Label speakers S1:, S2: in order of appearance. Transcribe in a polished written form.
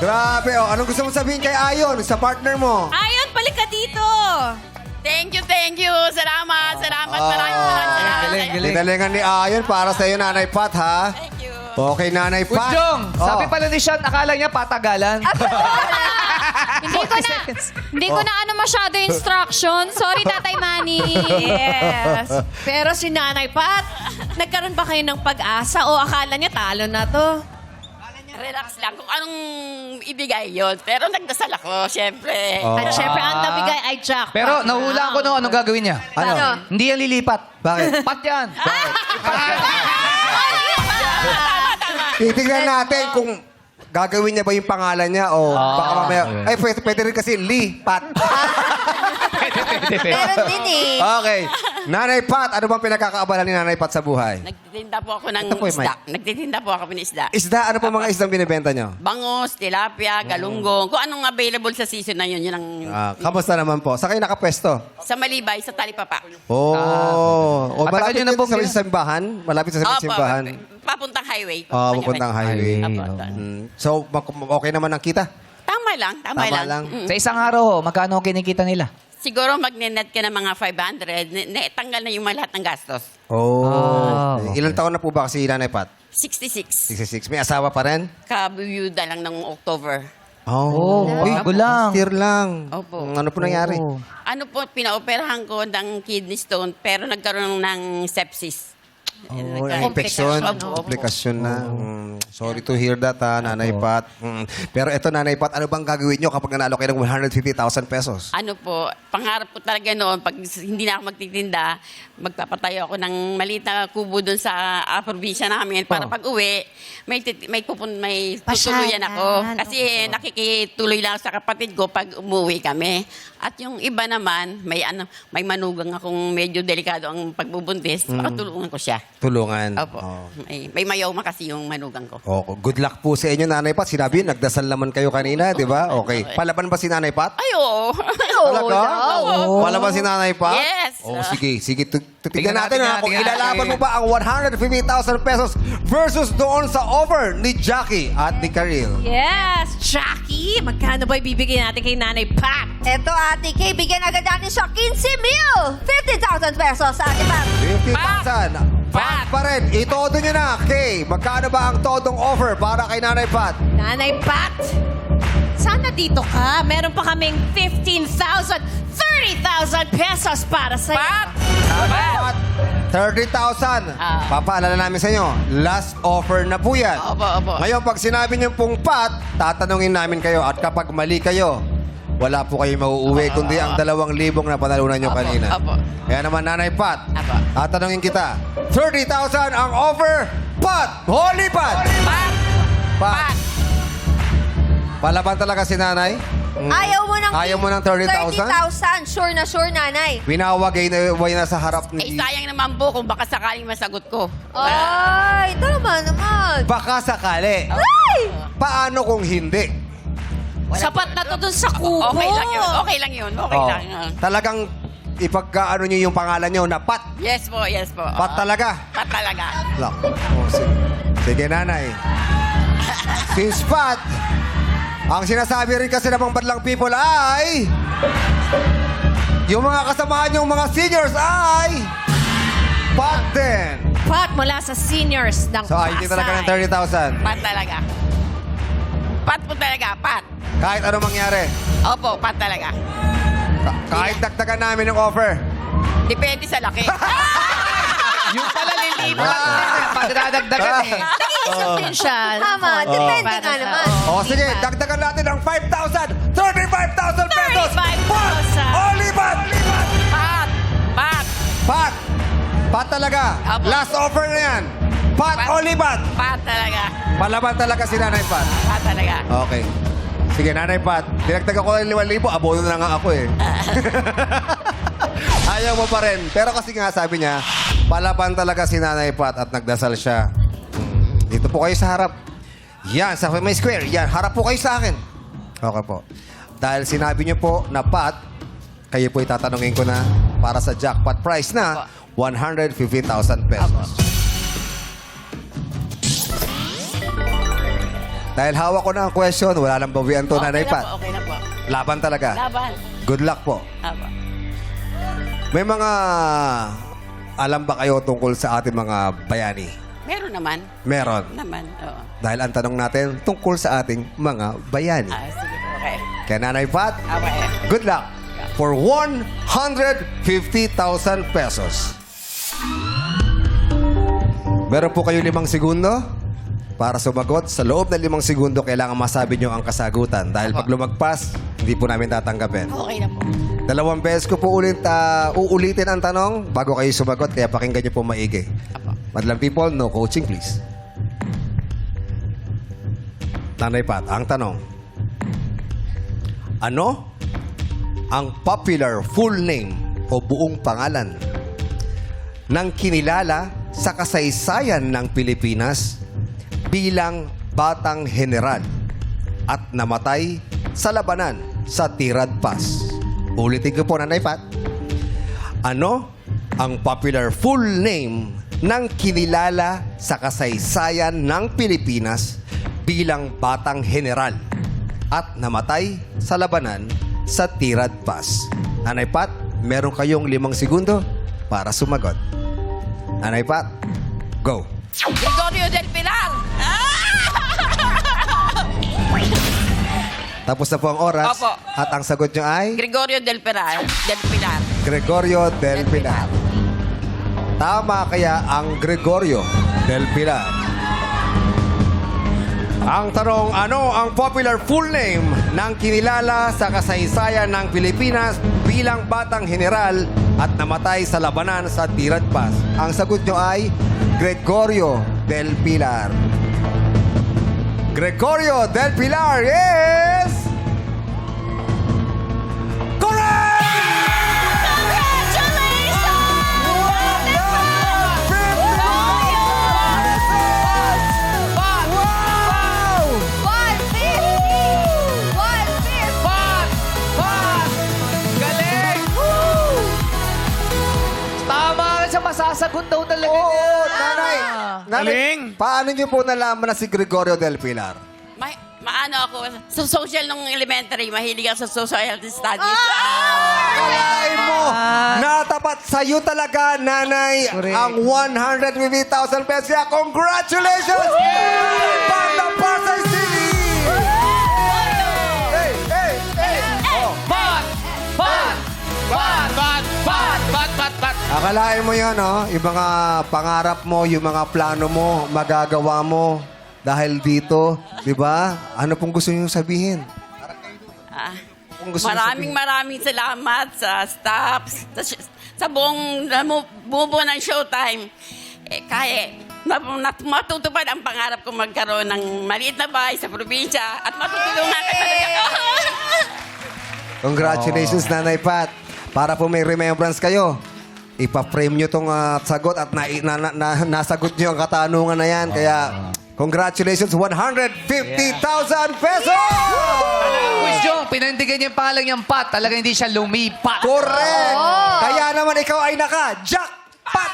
S1: Grabe, oh. Anong gusto mo sabihin kay Ayon sa partner mo?
S2: Ayon, balik ka dito.
S3: Thank you. Salamat. Salamat.
S1: Dinalingan ni Ayon para sa iyo, Nanay Pat, ha?
S3: Thank you.
S1: Okay, Nanay Pat.
S4: Ujong,
S1: Oh.
S4: sabi pala ni Sean, akala niya patagalan.
S2: Hindi ko na ano masyado instruction. Sorry, Tatay Manny. Yes. Pero si Nanay Pat, nagkaroon ba kayo ng pag-asa o akala niya talo na to?
S3: Relax lang kung anong ibigay yon. Pero nagdasal ako, syempre.
S1: Oh.
S2: At syempre, ang nabigay ay jackpot.
S4: Pero nahulaan ko no, anong gagawin niya.
S1: Ano?
S4: Hindi yan lilipat.
S1: Bakit?
S4: Pat yan.
S1: Titignan natin kung gagawin niya ba yung pangalan niya o baka mamaya... Ay, pwede rin kasi Lee, Pat.
S2: Meron din eh.
S1: Okay. Nanay Pat, ano bang pinagkakaabala ni Nanay Pat sa buhay?
S3: Nagtitinda po ako ng
S1: Ito po,
S3: isda.
S1: Mike.
S3: Nagtitinda po ako ng isda.
S1: Isda, ano po mga isdang binibenta niyo?
S3: Bangos, tilapia, galunggong. Kung anong available sa season na yun, yun ang...
S1: Kamusta naman po? Sa kayo nakapwesto?
S3: Sa Malibay, sa Talipapa.
S1: O
S4: Matagal
S1: malapit
S4: niyo na
S1: din
S4: pong
S1: sa simbahan? Malapit sa simbahan?
S3: Papuntang highway.
S1: Papuntang highway. So, okay naman ang kita?
S3: Tama lang.
S1: Tama lang.
S3: Mm.
S4: Sa isang araw, magkano kinikita nila?
S3: Siguro magnenet ka ng mga 500, tanggal na yung mga lahat ng gastos.
S4: Okay.
S1: Ilang taon na po ba kasi Nanay Pat?
S3: 66.
S1: 66. May asawa pa rin?
S3: Kabiyuda lang ng October.
S4: Oh, uy, gulang.
S1: Year lang.
S3: Opo.
S1: Ano po nangyari?
S4: Oo.
S3: Ano po, pinaoperahan ko ng kidney stone, pero nagkaroon ng sepsis.
S1: Infection.
S3: Opo.
S1: Komplikasyon na. Sorry to hear that, Nanay Pat. Pero eto, Nanay Pat, ano bang gagawin nyo kapag nanalo kayo ng 150,000 pesos?
S3: Ano po, pangarap ko talaga noon, pag hindi na ako magtitinda, magpapatayo ako ng maliit na kubo doon sa probinsya namin para pag uwi, may tutuluyan ako. Kasi nakikituloy lang sa kapatid ko pag umuwi kami. At yung iba naman, may manugang akong medyo delikado ang pagbubuntis, makatulungan ko siya.
S1: Tulungan.
S3: Opo. May mayoma kasi yung manugang ko.
S1: Good luck po sa inyo, Nanay Pat. Sinabi yun, nagdasal naman kayo kanina, di ba? Okay. Palaban ba si Nanay Pat?
S3: Ay, oo.
S1: Talaga? Palaban si Nanay Pat?
S3: Yes.
S1: Sige. Tignan
S4: Tingnan
S1: natin
S4: natin,
S1: kung
S4: tingnan
S1: ilalaban
S4: natin.
S1: mo ba ang 150,000 pesos versus doon sa offer ni Jackie at ni Karil.
S2: Yes, Jackie. Magkano ba ibibigay natin kay Nanay Pat?
S5: Eto, Ate Kay, bigyan agad natin siya 15 mil! 50,000 pesos, Ate Pat.
S1: 50,000. Pat pa rin. Itodo nyo na, Kay. Magkano ba ang todong offer para kay Nanay Pat?
S2: Nanay Pat, sana dito ka. Meron pa kaming 15,000, 30,000 pesos para sa'yo.
S3: Pat!
S1: Pat, 30,000. Papaalala namin sa inyo, last offer na po yan.
S3: Opo.
S1: Ngayon, pag sinabi niyo pong Pat, tatanungin namin kayo. At kapag mali kayo, wala po kayo mauuwi, kundi ang 2,000 na panalunan nyo kanina.
S3: Opo.
S1: Kaya naman, Nanay Pat,
S3: Opo.
S1: tatanungin kita. 30,000 ang offer. Pat! Holy Pat! Pat! Palaban talaga si Nanay?
S5: Ayaw mo ng
S1: 30,000?
S5: 30,000. Sure na sure, nanay.
S1: Winawagay na sa harap
S3: Eh,
S1: ni...
S3: sayang naman po kung baka sakaling masagot ko.
S5: Ay, tama naman.
S1: Baka sakali.
S5: Ay!
S1: Paano kung hindi?
S2: Sapat na to dun sa kubo.
S3: Okay lang yun. Okay lang yun.
S1: Talagang ipagkaano nyo yung pangalan nyo na Pat.
S3: Yes po.
S1: Pat talaga.
S3: Pat talaga.
S1: Look. Sige, Nanay. Since Pat, ang sinasabi rin kasi ng mga badlang people ay yung mga kasamahan yung mga seniors ay Pat din.
S2: Pat mula sa seniors ng
S1: So, ay, hindi talaga ng 30,000.
S3: Pat talaga. Pat po talaga. Pat.
S1: Kahit ano mangyari.
S3: Opo, pat talaga.
S1: Kahit dagdagan namin ng offer.
S3: Depende sa laki.
S4: Yung pala lilipat. Padadagdagan eh.
S2: Nag-iisip din siya.
S5: Tama, depende
S2: Para
S5: nga
S2: sa-
S5: naman.
S1: O sige, dagdagan natin ng 5,000. 35,000 pesos.
S2: 35,000.
S1: Only Pat!
S3: Pat.
S1: Pat! Pat talaga.
S3: Apo.
S1: Last offer na yan. Pat,
S3: Pat.
S1: only Pat.
S3: Pat talaga.
S1: Palaban talaga si Nanay Pat.
S3: Pat talaga.
S1: Okay. Sige, Nanay Pat. Dinagdagan ko ng 5,000. Abono na nga ako eh. Ayaw mo pa rin. Pero kasi nga sabi niya, palaban talaga si Nanay Pat at nagdasal siya. Dito po kayo sa harap. Yan, sa may square. Yan, harap po kayo sa akin. Okay po. Dahil sinabi niyo po na Pat, kayo po itatanungin ko na para sa jackpot prize na 150,000 pesos. Dahil hawak ko na ang question, wala nang bawian to, Nanay Pat.
S3: Okay na po.
S1: Laban talaga.
S3: Laban.
S1: Good luck po.
S3: Apo.
S1: May mga alam ba kayo tungkol sa ating mga bayani?
S3: Meron naman.
S1: Meron.
S3: Naman, oo.
S1: Dahil ang tanong natin tungkol sa ating mga bayani.
S3: Sige po, okay.
S1: Kaya Nanay Pat,
S3: Okay.
S1: good luck for 150,000 pesos. Meron po kayo 5 segundo para sumagot. Sa loob ng 5 segundo, kailangan masabi nyo ang kasagutan. Dahil pag lumagpas, hindi po namin tatanggapin.
S3: Okay na po.
S1: 2 beses ko po uulitin ang tanong bago kayo sumagot, kaya pakinggan nyo po maigi. Madlang people, no coaching please. Nanay Pat, ang tanong. Ano ang popular full name o buong pangalan ng kinilala sa kasaysayan ng Pilipinas bilang batang general at namatay sa labanan sa Tirad Pass? Ulitin ko po, Nanay Pat. Ano ang popular full name ng kinilala sa kasaysayan ng Pilipinas bilang batang general at namatay sa labanan sa Tirad Pass? Nanay Pat, meron kayong 5 segundo para sumagot. Nanay Pat, go.
S3: Gregorio del Pilar!
S1: Tapos na po ang oras.
S3: Opo.
S1: At ang sagot nyo ay
S3: Gregorio del Pilar. Del Pilar.
S1: Gregorio del Pilar. Tama kaya ang Gregorio del Pilar? Ang tanong, ano ang popular full name ng kinilala sa kasaysayan ng Pilipinas bilang batang general at namatay sa labanan sa Tirad Pass? Ang sagot nyo ay Gregorio del Pilar. Gregorio del Pilar is...
S4: Galing! Tama sa masasagot daw talaga
S1: Oo,
S4: niya.
S1: nanay. Nanay, paano niyo po nalaman na si Gregorio del Pilar?
S3: Maano ako, sa social nung elementary, mahilig ako sa social studies.
S1: Kalain mo, natapat sa'yo talaga, nanay,
S4: Correct.
S1: ang 150,000 pesos. Kaya congratulations! Banda Pasay City! Hey, hey, hey! Oh. Akalain mo yan, oh? Yung mga pangarap mo, yung mga plano mo, magagawa mo dahil dito, di ba? Ano pong gusto niyo sabihin? Kung gusto niyo
S3: Maraming salamat sa staff, sa buong buo ng Showtime. Kaya matutupad ang pangarap ko magkaroon ng maliit na bahay sa probinsya at matutulungan ka talaga.
S1: Congratulations, Nanay Pat. Para po may remembrance kayo, ipa-frame nyo tong sagot at nasagot nyo ang katanungan na yan. Kaya, congratulations, 150,000 pesos!
S4: Talagang question, pinandigan niya yung pangalan niyang Pat. Talagang hindi siya lumipat.
S1: Correct! Kaya naman ikaw ay naka-jackpot!